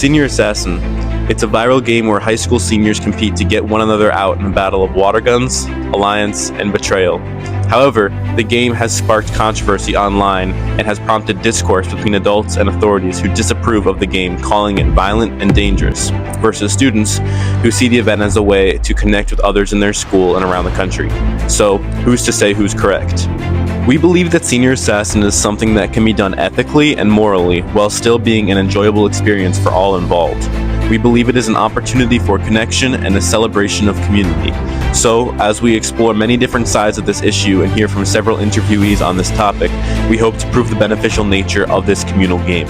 Senior Assassin. It's a viral game where high school seniors compete to get one another out in a battle of water guns, alliance, and betrayal. However, the game has sparked controversy online and has prompted discourse between adults and authorities who disapprove of the game, calling it violent and dangerous, versus students who see the event as a way to connect with others in their school and around the country. So, who's to say who's correct? We believe that Senior Assassin is something that can be done ethically and morally while still being an enjoyable experience for all involved. We believe it is an opportunity for connection and a celebration of community. So, as we explore many different sides of this issue and hear from several interviewees on this topic, we hope to prove the beneficial nature of this communal game.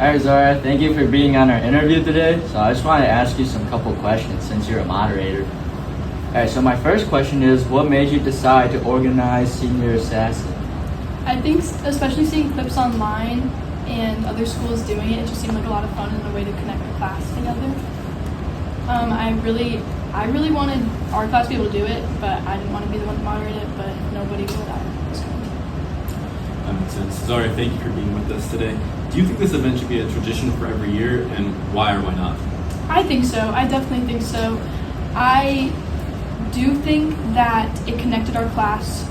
Alright Zara, thank you for being on our interview today. So I just wanted to ask you some couple questions since you're a moderator. Alright, so my first question is, what made you decide to organize Senior Assassin? I think especially seeing clips online and other schools doing it just seemed like a lot of fun and a way to connect the class together. I really wanted our class to be able to do it, but I didn't want to be the one to moderate it, but if nobody would, I was going to. That makes sense. Zara, thank you for being with us today. Do you think this event should be a tradition for every year, and why or why not? I think so. I definitely think so. I do think that it connected our class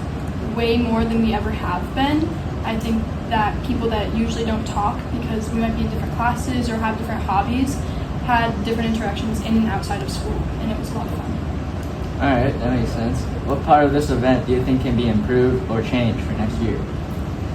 way more than we ever have been. I think that people that usually don't talk because we might be in different classes or have different hobbies had different interactions in and outside of school, and it was a lot of fun. Alright, that makes sense. What part of this event do you think can be improved or changed for next year?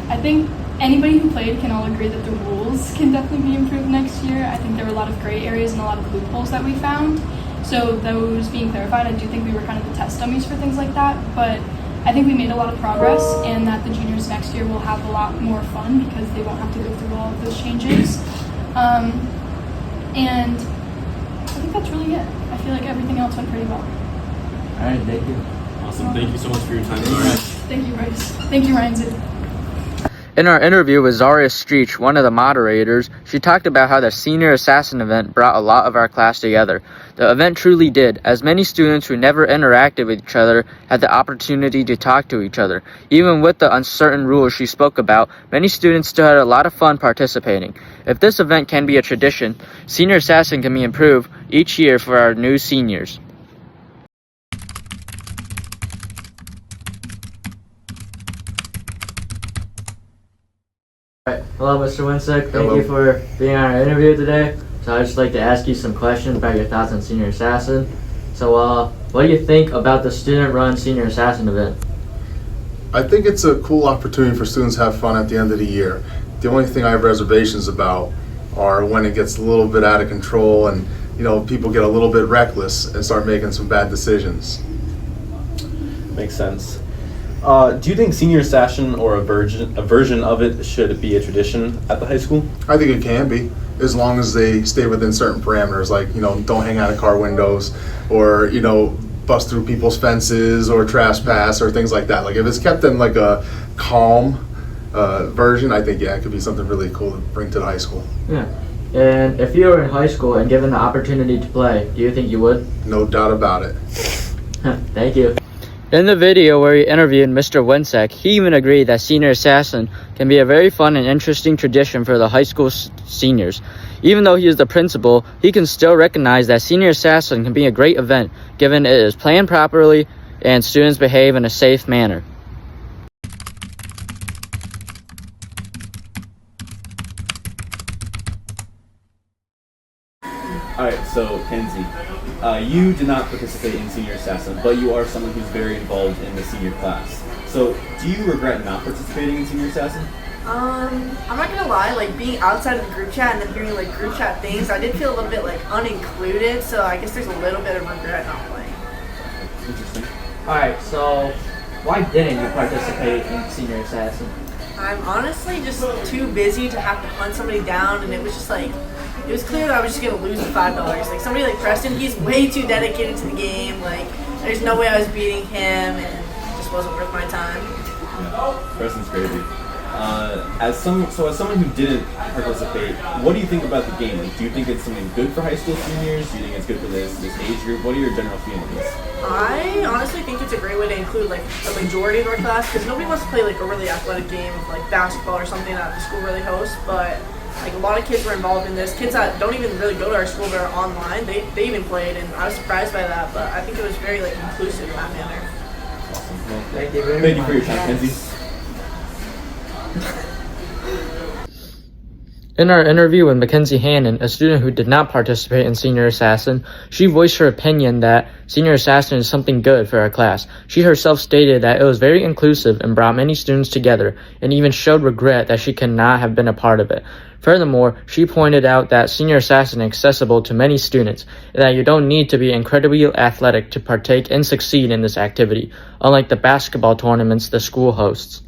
I think anybody who played can all agree that the rules can definitely be improved next year. I think there were a lot of gray areas and a lot of loopholes that we found. So those being clarified, I do think we were kind of the test dummies for things like that. But I think we made a lot of progress, and that the juniors next year will have a lot more fun because they won't have to go through all of those changes. And I think that's really it. I feel like everything else went pretty well. Alright, thank you. Awesome. Thank you so much for your time. Thank you, Bryce. Thank you, Ryan. In our interview with Zaria Streech, one of the moderators, she talked about how the Senior Assassin event brought a lot of our class together. The event truly did, as many students who never interacted with each other had the opportunity to talk to each other. Even with the uncertain rules she spoke about, many students still had a lot of fun participating. If this event can be a tradition, Senior Assassin can be improved each year for our new seniors. Hello, Mr. Winsick. Thank you for being on our interview today. So I'd just like to ask you some questions about your thoughts on Senior Assassin. So what do you think about the student-run Senior Assassin event? I think it's a cool opportunity for students to have fun at the end of the year. The only thing I have reservations about are when it gets a little bit out of control and people get a little bit reckless and start making some bad decisions. Makes sense. Do you think Senior Assassin or a version of it should be a tradition at the high school? I think it can be, as long as they stay within certain parameters, like don't hang out of car windows, or bust through people's fences or trespass or things like that. Like if it's kept in like a calm version, I think it could be something really cool to bring to the high school. Yeah. And if you were in high school and given the opportunity to play, do you think you would? No doubt about it. Thank you. In the video where he interviewed Mr. Winsick, he even agreed that Senior Assassin can be a very fun and interesting tradition for the high school seniors. Even though he is the principal, he can still recognize that Senior Assassin can be a great event given it is planned properly and students behave in a safe manner. Alright, so Kenzie, you did not participate in Senior Assassin, but you are someone who's very involved in the senior class. So, do you regret not participating in Senior Assassin? I'm not gonna lie, like being outside of the group chat and then hearing like group chat things, I did feel a little bit like unincluded, so I guess there's a little bit of regret not playing. Interesting. Alright, so why didn't you participate in Senior Assassin? I'm honestly just too busy to have to hunt somebody down, and it was just like, it was clear that I was just gonna lose the $5. Like somebody like Preston, he's way too dedicated to the game. Like there's no way I was beating him, and it just wasn't worth my time. Yeah. Preston's crazy. As someone who didn't participate, what do you think about the game? Like, do you think it's something good for high school seniors? Do you think it's good for this age group? What are your general feelings? I honestly think it's a great way to include like a majority of our class because nobody wants to play like a really athletic game of like basketball or something that the school really hosts. But like a lot of kids were involved in this. Kids that don't even really go to our school but are online, they even played, and I was surprised by that. But I think it was very like inclusive in that manner. Awesome. Well, thank you for your time, Kenzie. In our interview with Mackenzie Hannon, a student who did not participate in Senior Assassin, she voiced her opinion that Senior Assassin is something good for our class. She herself stated that it was very inclusive and brought many students together, and even showed regret that she could not have been a part of it. Furthermore, she pointed out that Senior Assassin is accessible to many students, and that you don't need to be incredibly athletic to partake and succeed in this activity, unlike the basketball tournaments the school hosts.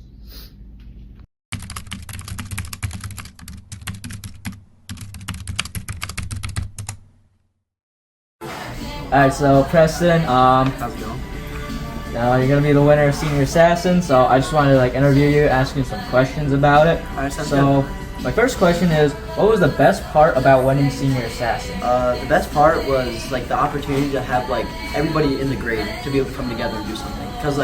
Alright, so Preston, how's it going? Now you're gonna be the winner of Senior Assassin, so I just wanted to interview you, ask you some questions about it. Alright, sounds so good. my first question is, what was the best part about winning Senior Assassin? The best part was the opportunity to have everybody in the grade to be able to come together and do something. Because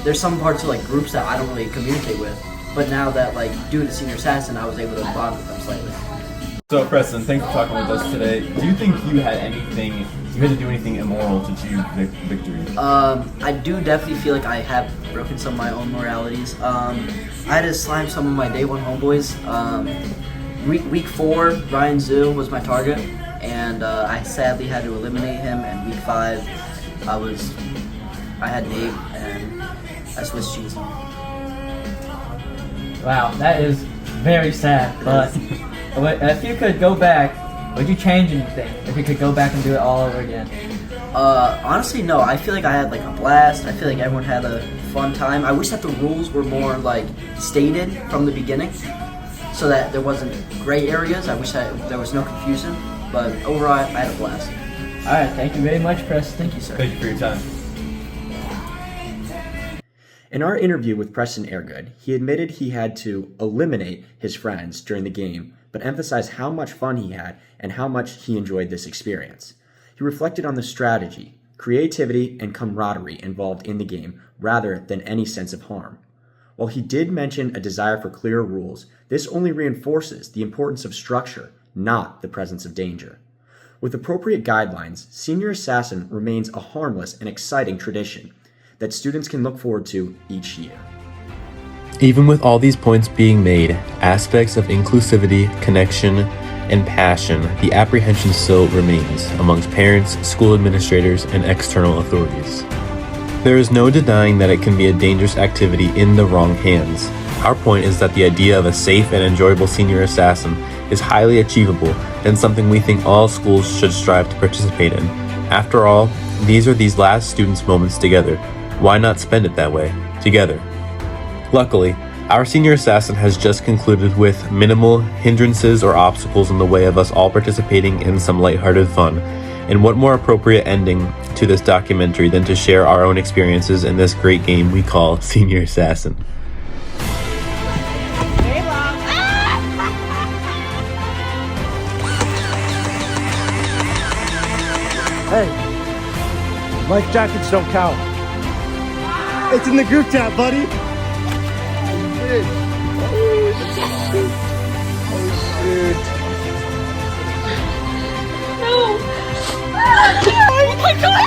there's some parts of groups that I don't really communicate with, but now that due to Senior Assassin, I was able to bond with them slightly. So Preston, thanks for talking with us today. Do you think you had to do anything immoral to achieve victory? I do definitely feel like I have broken some of my own moralities. I had to slime some of my day one homeboys. Week 4, Ryan Zoo was my target, and I sadly had to eliminate him. And week 5, I had Nate, and I switched cheese. Wow, that is very sad, but if you could go back, would you change anything? If you could go back and do it all over again? Honestly, no. I feel like I had a blast. I feel like everyone had a fun time. I wish that the rules were more stated from the beginning, so that there wasn't gray areas. I wish that there was no confusion. But overall, I had a blast. All right, thank you very much, Preston. Thank you, sir. Thank you for your time. In our interview with Preston Airgood, he admitted he had to eliminate his friends during the game, but emphasized how much fun he had and how much he enjoyed this experience. He reflected on the strategy, creativity, and camaraderie involved in the game rather than any sense of harm. While he did mention a desire for clear rules, this only reinforces the importance of structure, not the presence of danger. With appropriate guidelines, Senior Assassin remains a harmless and exciting tradition that students can look forward to each year. Even with all these points being made, aspects of inclusivity, connection, and passion, the apprehension still remains amongst parents, school administrators, and external authorities. There is no denying that it can be a dangerous activity in the wrong hands. Our point is that the idea of a safe and enjoyable Senior Assassin is highly achievable and something we think all schools should strive to participate in. After all, these are these last students' moments together. Why not spend it that way, together? Luckily, our Senior Assassin has just concluded with minimal hindrances or obstacles in the way of us all participating in some lighthearted fun. And what more appropriate ending to this documentary than to share our own experiences in this great game we call Senior Assassin. Hey, life jackets don't count. It's in the group chat, buddy. Oh my god!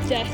Jess.